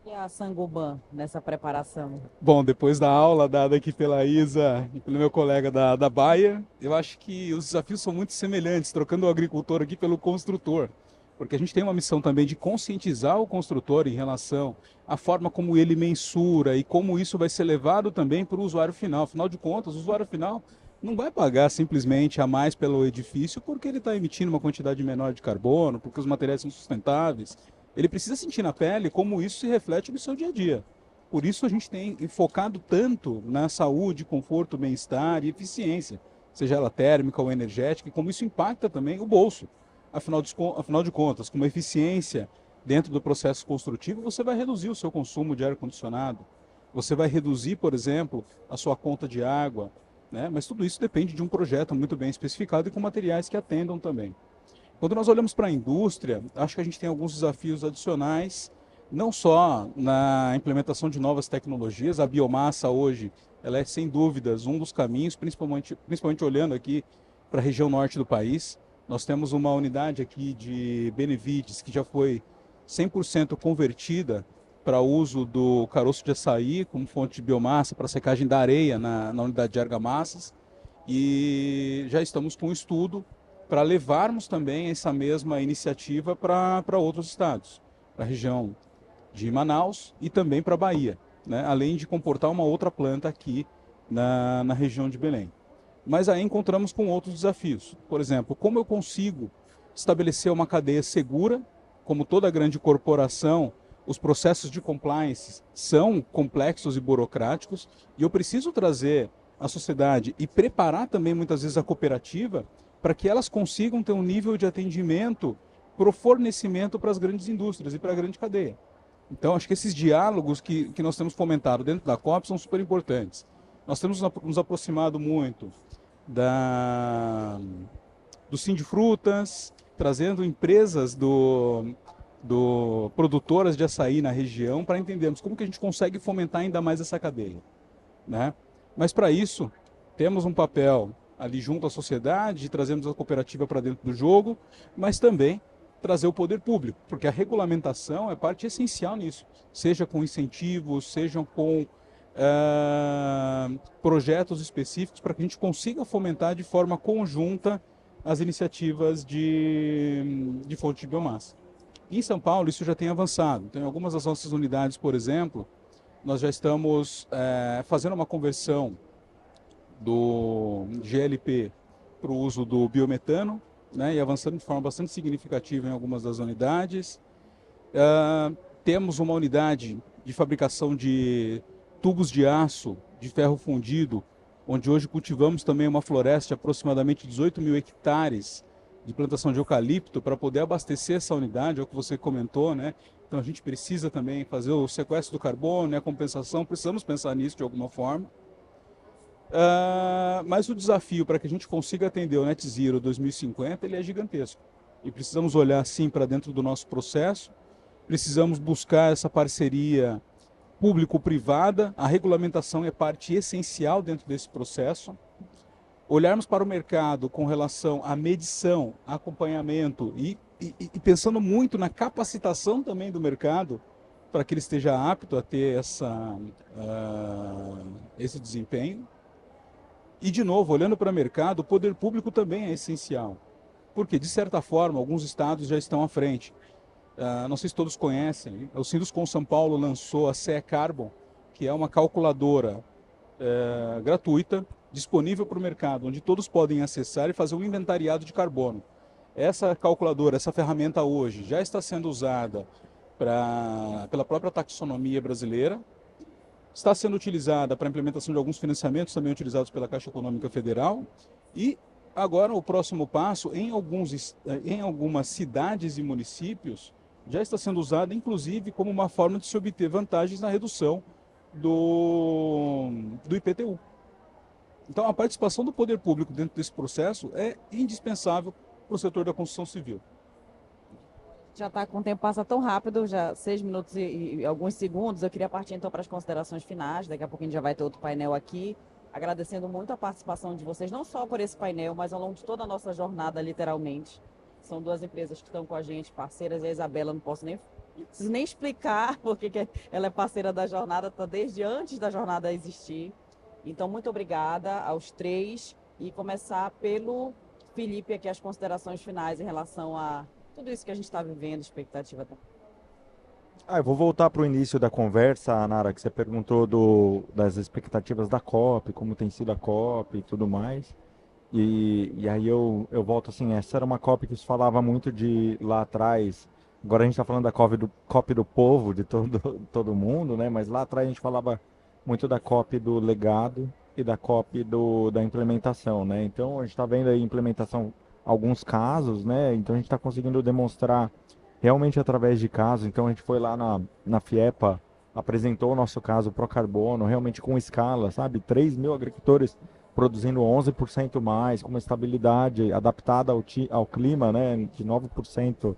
E a Saint-Gobain nessa preparação? Bom, depois da aula dada aqui pela Isa e pelo meu colega da Bayer, eu acho que os desafios são muito semelhantes, trocando o agricultor aqui pelo construtor. Porque a gente tem uma missão também de conscientizar o construtor em relação à forma como ele mensura e como isso vai ser levado também para o usuário final. Afinal de contas, o usuário final não vai pagar simplesmente a mais pelo edifício porque ele está emitindo uma quantidade menor de carbono, porque os materiais são sustentáveis. Ele precisa sentir na pele como isso se reflete no seu dia a dia. Por isso a gente tem focado tanto na saúde, conforto, bem-estar e eficiência, seja ela térmica ou energética, e como isso impacta também o bolso. Afinal de contas, com uma eficiência dentro do processo construtivo, você vai reduzir o seu consumo de ar-condicionado, você vai reduzir, por exemplo, a sua conta de água, né? Mas tudo isso depende de um projeto muito bem especificado e com materiais que atendam também. Quando nós olhamos para a indústria, acho que a gente tem alguns desafios adicionais, não só na implementação de novas tecnologias. A biomassa hoje, ela é sem dúvidas um dos caminhos, principalmente olhando aqui para a região norte do país. Nós temos uma unidade aqui de Benevides que já foi 100% convertida para uso do caroço de açaí como fonte de biomassa para secagem da areia na unidade de argamassas. E já estamos com um estudo para levarmos também essa mesma iniciativa para outros estados. para a região de Manaus e também para a Bahia, né? Além de comportar uma outra planta aqui na região de Belém. Mas aí encontramos com outros desafios. Por exemplo, como eu consigo estabelecer uma cadeia segura, como toda grande corporação, os processos de compliance são complexos e burocráticos, e eu preciso trazer a sociedade e preparar também muitas vezes a cooperativa para que elas consigam ter um nível de atendimento para o fornecimento para as grandes indústrias e para a grande cadeia. Então, acho que esses diálogos que nós temos fomentado dentro da COP são super importantes. Nós temos nos aproximado muito do Sindifrutas, trazendo empresas do produtoras de açaí na região para entendermos como que a gente consegue fomentar ainda mais essa cadeia, né? Mas para isso, temos um papel ali junto à sociedade, trazemos a cooperativa para dentro do jogo, mas também trazer o poder público, porque a regulamentação é parte essencial nisso, seja com incentivos, sejam com projetos específicos para que a gente consiga fomentar de forma conjunta as iniciativas de fonte de biomassa. Em São Paulo isso já tem avançado, então em algumas das nossas unidades, por exemplo, nós já estamos fazendo uma conversão do GLP para o uso do biometano, né, e avançando de forma bastante significativa em algumas das unidades. Temos uma unidade de fabricação de tubos de aço de ferro fundido, onde hoje cultivamos também uma floresta de aproximadamente 18 mil hectares de plantação de eucalipto para poder abastecer essa unidade, é o que você comentou, né? Então a gente precisa também fazer o sequestro do carbono, né, a compensação, precisamos pensar nisso de alguma forma. Mas o desafio para que a gente consiga atender o Net Zero 2050, ele é gigantesco. E precisamos olhar sim para dentro do nosso processo, precisamos buscar essa parceria público-privada, a regulamentação é parte essencial dentro desse processo. Olharmos para o mercado com relação à medição, acompanhamento e pensando muito na capacitação também do mercado para que ele esteja apto a ter esse desempenho. E, de novo, olhando para o mercado, o poder público também é essencial, porque, de certa forma, alguns estados já estão à frente. Não sei se todos conhecem, o Sinduscon São Paulo lançou a CE Carbon, que é uma calculadora gratuita, disponível para o mercado, onde todos podem acessar e fazer um inventariado de carbono. Essa calculadora, essa ferramenta hoje já está sendo usada pela própria taxonomia brasileira, está sendo utilizada para a implementação de alguns financiamentos também utilizados pela Caixa Econômica Federal e agora o próximo passo, em algumas cidades e municípios, já está sendo usada inclusive como uma forma de se obter vantagens na redução do IPTU. Então a participação do poder público dentro desse processo é indispensável para o setor da construção civil. Já está com o tempo passa tão rápido, já 6 minutos e alguns segundos. Eu queria partir então para as considerações finais. Daqui a pouquinho já vai ter outro painel aqui. Agradecendo muito a participação de vocês, não só por esse painel, mas ao longo de toda a nossa jornada, literalmente. São duas empresas que estão com a gente, parceiras, e a Isabela não preciso nem explicar porque que ela é parceira da jornada, está desde antes da jornada existir. Então, muito obrigada aos três e começar pelo Felipe aqui as considerações finais em relação a tudo isso que a gente está vivendo, expectativa também. Eu vou voltar para o início da conversa, Nara, que você perguntou das expectativas da COP, como tem sido a COP e tudo mais. E aí eu volto assim, essa era uma COP que se falava muito de lá atrás. Agora a gente está falando da COP do povo, de todo mundo, né? Mas lá atrás a gente falava muito da COP do legado e da COP da implementação, né? Então a gente está vendo aí implementação, alguns casos, né? Então a gente está conseguindo demonstrar realmente através de casos. Então a gente foi lá na FIEPA, apresentou o nosso caso Pro Carbono, realmente com escala, sabe? 3 mil agricultores produzindo 11% mais, com uma estabilidade adaptada ao clima, né? De 9%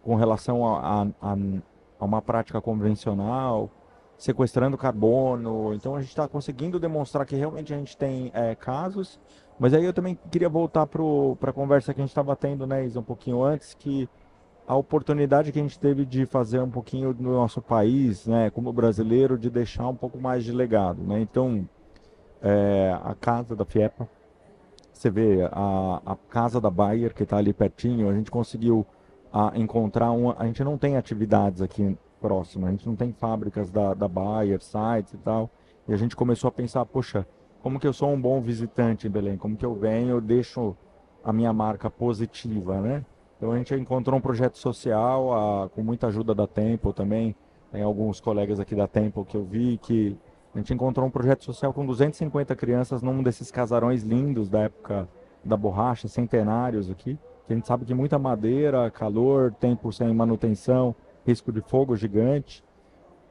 com relação a uma prática convencional, sequestrando carbono. Então a gente está conseguindo demonstrar que realmente a gente tem casos. Mas aí eu também queria voltar para a conversa que a gente estava tendo, né, Isa, um pouquinho antes, que a oportunidade que a gente teve de fazer um pouquinho no nosso país, né, como brasileiro, de deixar um pouco mais de legado, né? Então, a casa da FIEPA, você vê a casa da Bayer, que está ali pertinho, a gente conseguiu a encontrar a gente não tem atividades aqui próximas, a gente não tem fábricas da Bayer, sites e tal. E a gente começou a pensar, poxa, como que eu sou um bom visitante em Belém? Como que eu venho, eu deixo a minha marca positiva, né? Então a gente encontrou um projeto social, com muita ajuda da Tempo também. Tem alguns colegas aqui da Tempo que eu vi que a gente encontrou um projeto social com 250 crianças num desses casarões lindos da época da borracha, centenários aqui. Que a gente sabe que muita madeira, calor, tempo sem manutenção, risco de fogo gigante.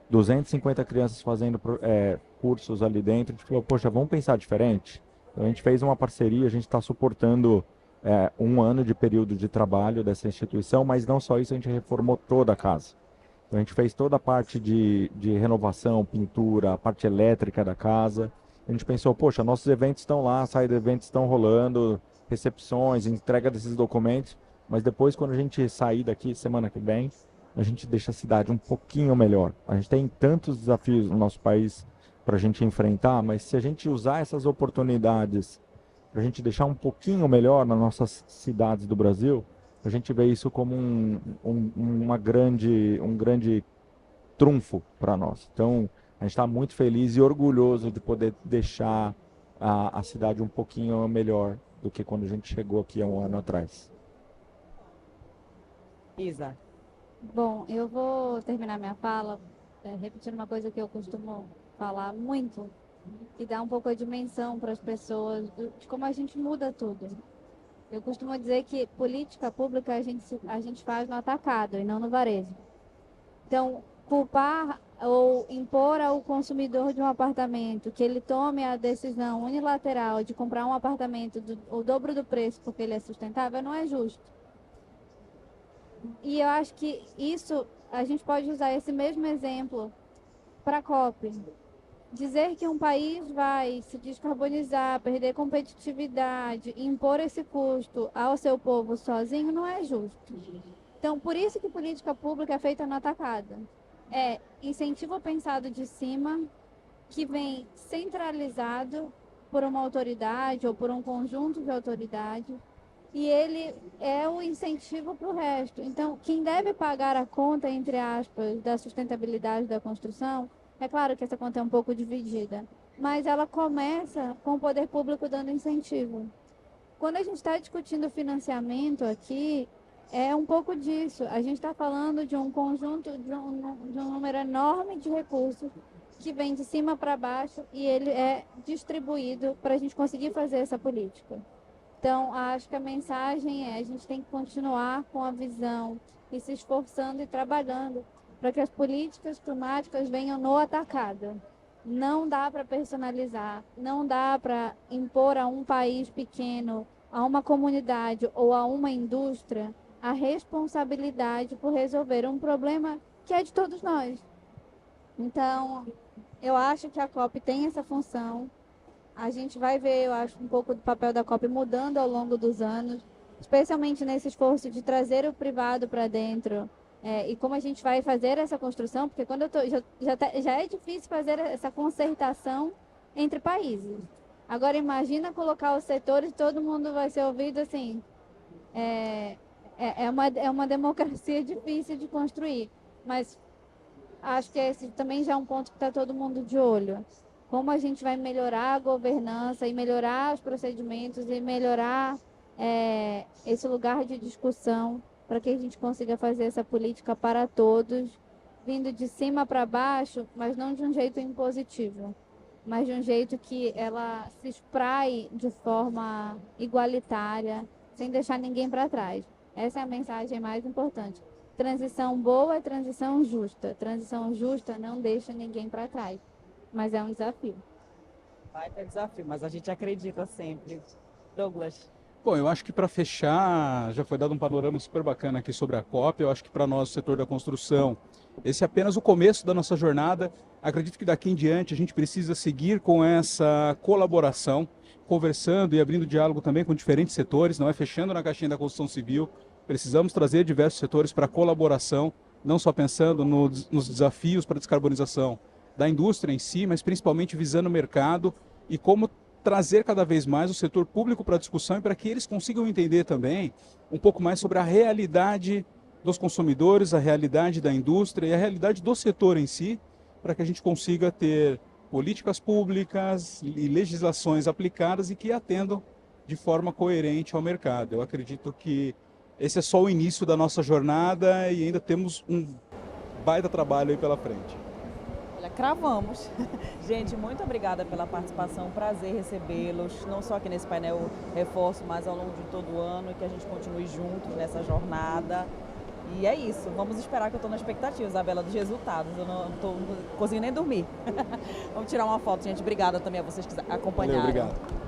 250 crianças fazendo cursos ali dentro. A gente falou, poxa, vamos pensar diferente? Então a gente fez uma parceria, a gente está suportando um ano de período de trabalho dessa instituição, mas não só isso, a gente reformou toda a casa. Então a gente fez toda a parte de renovação, pintura, a parte elétrica da casa. A gente pensou, poxa, nossos eventos estão lá, side eventos estão rolando, recepções, entrega desses documentos, mas depois quando a gente sair daqui semana que vem, a gente deixa a cidade um pouquinho melhor. A gente tem tantos desafios no nosso país para a gente enfrentar, mas se a gente usar essas oportunidades para a gente deixar um pouquinho melhor nas nossas cidades do Brasil, a gente vê isso como um grande trunfo para nós. Então, a gente está muito feliz e orgulhoso de poder deixar a cidade um pouquinho melhor do que quando a gente chegou aqui há um ano atrás. Isa. Bom, eu vou terminar minha fala repetindo uma coisa que eu costumo falar muito e dar um pouco a dimensão para as pessoas de como a gente muda tudo. Eu costumo dizer que política pública a gente faz no atacado e não no varejo. Então, culpar ou impor ao consumidor de um apartamento que ele tome a decisão unilateral de comprar um apartamento o dobro do preço porque ele é sustentável não é justo. E eu acho que isso, a gente pode usar esse mesmo exemplo para a COP. Dizer que um país vai se descarbonizar, perder competitividade, impor esse custo ao seu povo sozinho não é justo. Então, por isso que política pública é feita no atacado. É incentivo pensado de cima, que vem centralizado por uma autoridade ou por um conjunto de autoridades, e ele é o incentivo para o resto. Então, quem deve pagar a conta, entre aspas, da sustentabilidade da construção, é claro que essa conta é um pouco dividida, mas ela começa com o poder público dando incentivo. Quando a gente está discutindo financiamento aqui, é um pouco disso. A gente está falando de um conjunto, de um número enorme de recursos que vem de cima para baixo e ele é distribuído para a gente conseguir fazer essa política. Então, acho que a mensagem é: a gente tem que continuar com a visão e se esforçando e trabalhando para que as políticas climáticas venham no atacado. Não dá para personalizar, não dá para impor a um país pequeno, a uma comunidade ou a uma indústria a responsabilidade por resolver um problema que é de todos nós. Então, eu acho que a COP tem essa função. A gente vai ver, eu acho, um pouco do papel da COP mudando ao longo dos anos, especialmente nesse esforço de trazer o privado para dentro. E como a gente vai fazer essa construção, porque quando já é difícil fazer essa concertação entre países. Agora imagina colocar os setores, todo mundo vai ser ouvido assim. É uma democracia difícil de construir, mas acho que esse também já é um ponto que está todo mundo de olho. Como a gente vai melhorar a governança e melhorar os procedimentos e melhorar esse lugar de discussão para que a gente consiga fazer essa política para todos, vindo de cima para baixo, mas não de um jeito impositivo, mas de um jeito que ela se espraie de forma igualitária, sem deixar ninguém para trás. Essa é a mensagem mais importante. Transição boa é transição justa. Transição justa não deixa ninguém para trás, mas é um desafio. Vai ter desafio, mas a gente acredita sempre. Douglas. Bom, eu acho que para fechar, já foi dado um panorama super bacana aqui sobre a COP. Eu acho que para nós, o setor da construção, esse é apenas o começo da nossa jornada. Acredito que daqui em diante a gente precisa seguir com essa colaboração, conversando e abrindo diálogo também com diferentes setores, não é fechando na caixinha da construção civil. Precisamos trazer diversos setores para colaboração, não só pensando nos desafios para a descarbonização da indústria em si, mas principalmente visando o mercado e como trazer cada vez mais o setor público para a discussão e para que eles consigam entender também um pouco mais sobre a realidade dos consumidores, a realidade da indústria e a realidade do setor em si, para que a gente consiga ter políticas públicas e legislações aplicadas e que atendam de forma coerente ao mercado. Eu acredito que esse é só o início da nossa jornada e ainda temos um baita trabalho aí pela frente. Olha, cravamos. Gente, muito obrigada pela participação, prazer recebê-los, não só aqui nesse painel Reforço, mas ao longo de todo o ano, e que a gente continue juntos nessa jornada. E é isso, vamos esperar, que eu estou na expectativa, Isabela, dos resultados. Eu não estou conseguindo nem dormir. Vamos tirar uma foto, gente. Obrigada também a vocês que acompanharam. Valeu, obrigado.